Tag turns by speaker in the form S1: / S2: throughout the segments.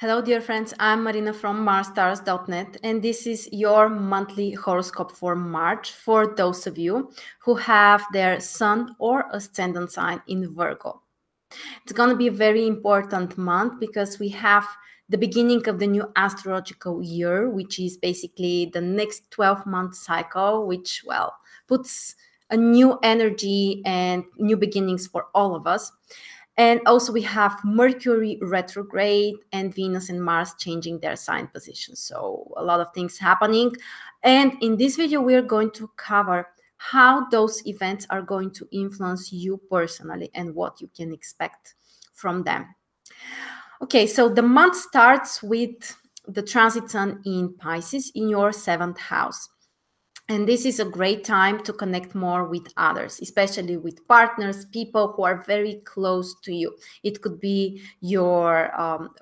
S1: Hello, dear friends. I'm Marina from MarsStars.net, and this is your monthly horoscope for March for those of you who have their sun or ascendant sign in Virgo. It's going to be a very important month because we have the beginning of the new astrological year, which is basically the next 12-month cycle, which, well, puts a new energy and new beginnings for all of us. And also we have Mercury retrograde and Venus and Mars changing their sign position. So a lot of things happening. And in this video, we're going to cover how those events are going to influence you personally and what you can expect from them. Okay, so the month starts with the transit sun in Pisces in your 7th house. And this is a great time to connect more with others, especially with partners, people who are very close to you. It could be your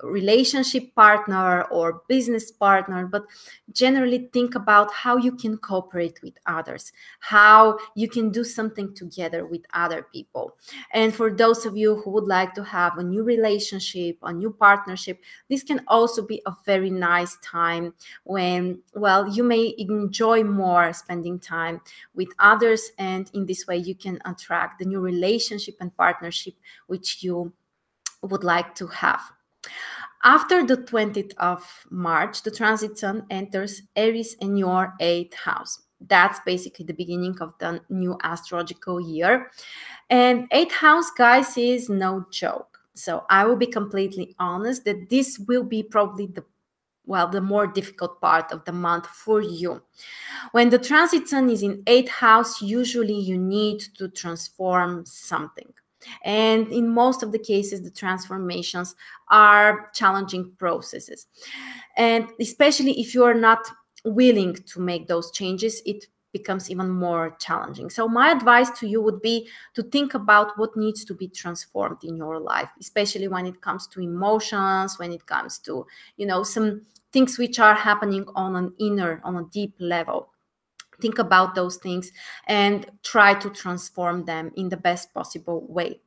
S1: relationship partner or business partner, but generally think about how you can cooperate with others, how you can do something together with other people. And for those of you who would like to have a new relationship, a new partnership, this can also be a very nice time when, well, you may enjoy more spending time with others, and in this way you can attract the new relationship and partnership which you would like to have. After the 20th of March, the transit sun enters Aries in your 8th house. That's basically the beginning of the new astrological year. And 8th house, guys, is no joke. So I will be completely honest that this will be probably the more difficult part of the month for you. When the transit sun is in 8th house, usually you need to transform something. And in most of the cases, the transformations are challenging processes. And especially if you are not willing to make those changes, it becomes even more challenging. So my advice to you would be to think about what needs to be transformed in your life, especially when it comes to emotions, when it comes to, some things which are happening on a deep level. Think about those things and try to transform them in the best possible way.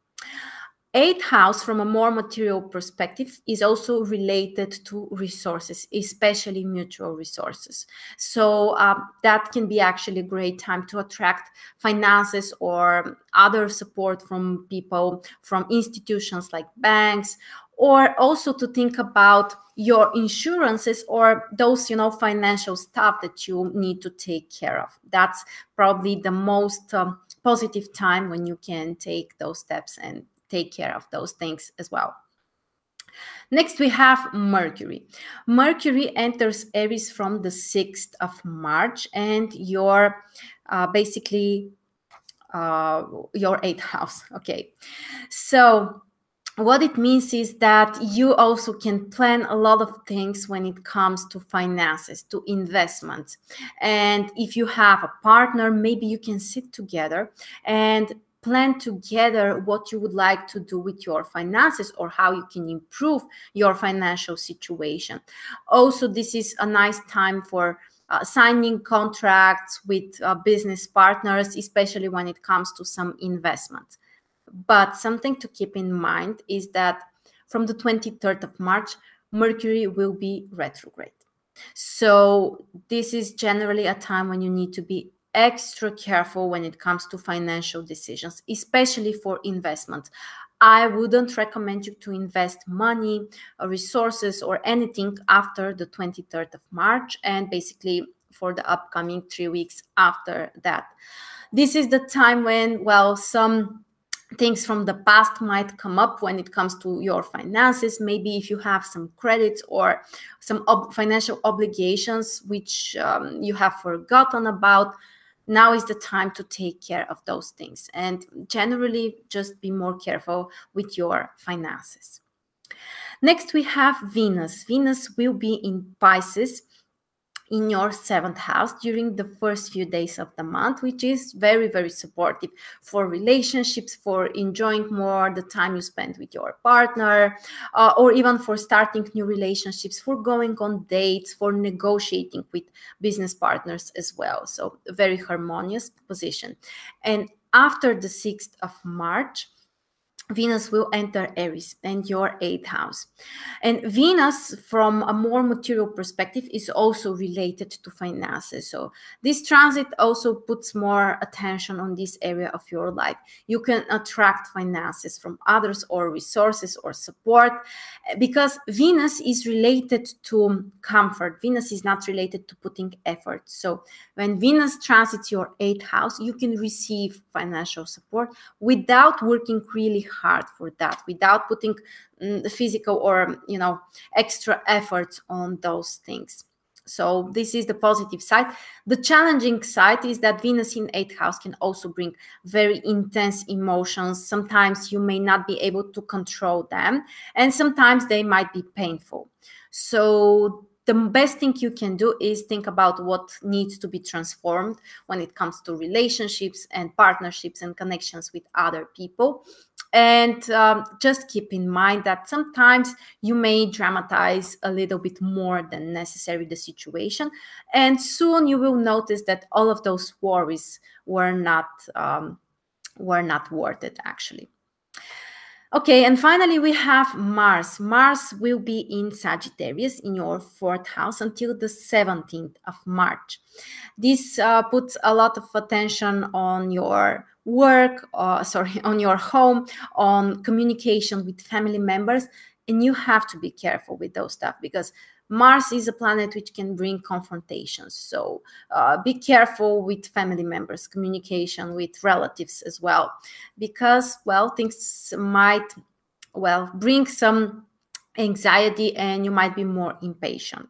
S1: 8th house, from a more material perspective, is also related to resources, especially mutual resources. So that can be actually a great time to attract finances or other support from people, from institutions like banks, or also to think about your insurances or those, financial stuff that you need to take care of. That's probably the most positive time when you can take those steps and take care of those things as well. Next, we have Mercury. Mercury enters Aries from the 6th of March, and your 8th house. Okay, so what it means is that you also can plan a lot of things when it comes to finances, to investments. And if you have a partner, maybe you can sit together and plan together what you would like to do with your finances or how you can improve your financial situation. Also, this is a nice time for signing contracts with business partners, especially when it comes to some investments. But something to keep in mind is that from the 23rd of March, Mercury will be retrograde. So this is generally a time when you need to be extra careful when it comes to financial decisions, especially for investments. I wouldn't recommend you to invest money, resources, or anything after the 23rd of March and basically for the upcoming 3 weeks after that. This is the time when, well, some things from the past might come up when it comes to your finances. Maybe if you have some credits or some financial obligations which you have forgotten about, now is the time to take care of those things. And generally, just be more careful with your finances. Next, we have Venus. Venus will be in Pisces in your 7th house during the first few days of the month, which is very, very supportive for relationships, for enjoying more the time you spend with your partner, or even for starting new relationships, for going on dates, for negotiating with business partners as well. So a very harmonious position. And after the 6th of March, Venus will enter Aries and your 8th house. And Venus, from a more material perspective, is also related to finances. So this transit also puts more attention on this area of your life. You can attract finances from others or resources or support, because Venus is related to comfort. Venus is not related to putting effort. So when Venus transits your 8th house, you can receive financial support without working really hard for that, without putting physical or extra efforts on those things. So this is the positive side. The challenging side is that Venus in 8th house can also bring very intense emotions. Sometimes you may not be able to control them, and sometimes they might be painful. So the best thing you can do is think about what needs to be transformed when it comes to relationships and partnerships and connections with other people. And just keep in mind that sometimes you may dramatize a little bit more than necessary the situation, and soon you will notice that all of those worries were not worth it, actually. Okay, and finally we have Mars. Mars will be in Sagittarius in your 4th house until the 17th of March. This puts a lot of attention on your work, on your home, on communication with family members, and you have to be careful with those stuff, because Mars is a planet which can bring confrontations. So be careful with family members, communication with relatives as well, because, well, things might, bring some anxiety and you might be more impatient.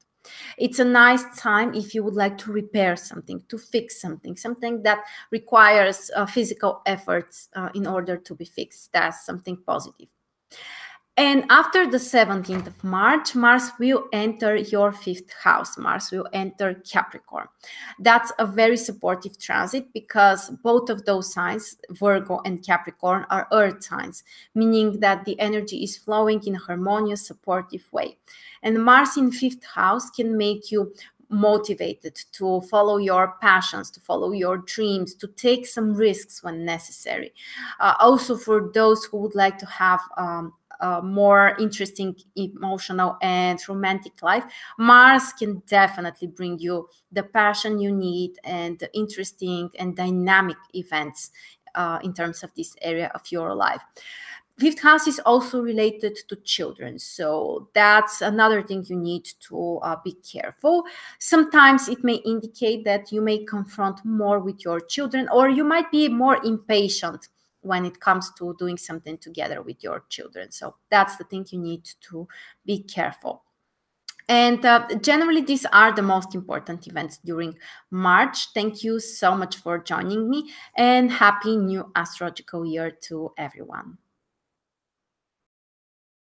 S1: It's a nice time if you would like to repair something, to fix something, something that requires physical efforts in order to be fixed. That's something positive. And after the 17th of March, Mars will enter your 5th house. Mars will enter Capricorn. That's a very supportive transit, because both of those signs, Virgo and Capricorn, are earth signs, meaning that the energy is flowing in a harmonious, supportive way. And Mars in 5th house can make you motivated to follow your passions, to follow your dreams, to take some risks when necessary. Also, for those who would like to have more interesting emotional and romantic life, Mars can definitely bring you the passion you need and the interesting and dynamic events in terms of this area of your life. 5th house is also related to children, so that's another thing you need to be careful. Sometimes it may indicate that you may confront more with your children, or you might be more impatient when it comes to doing something together with your children. So that's the thing you need to be careful. And generally, these are the most important events during March. Thank you so much for joining me, and happy new astrological year to everyone.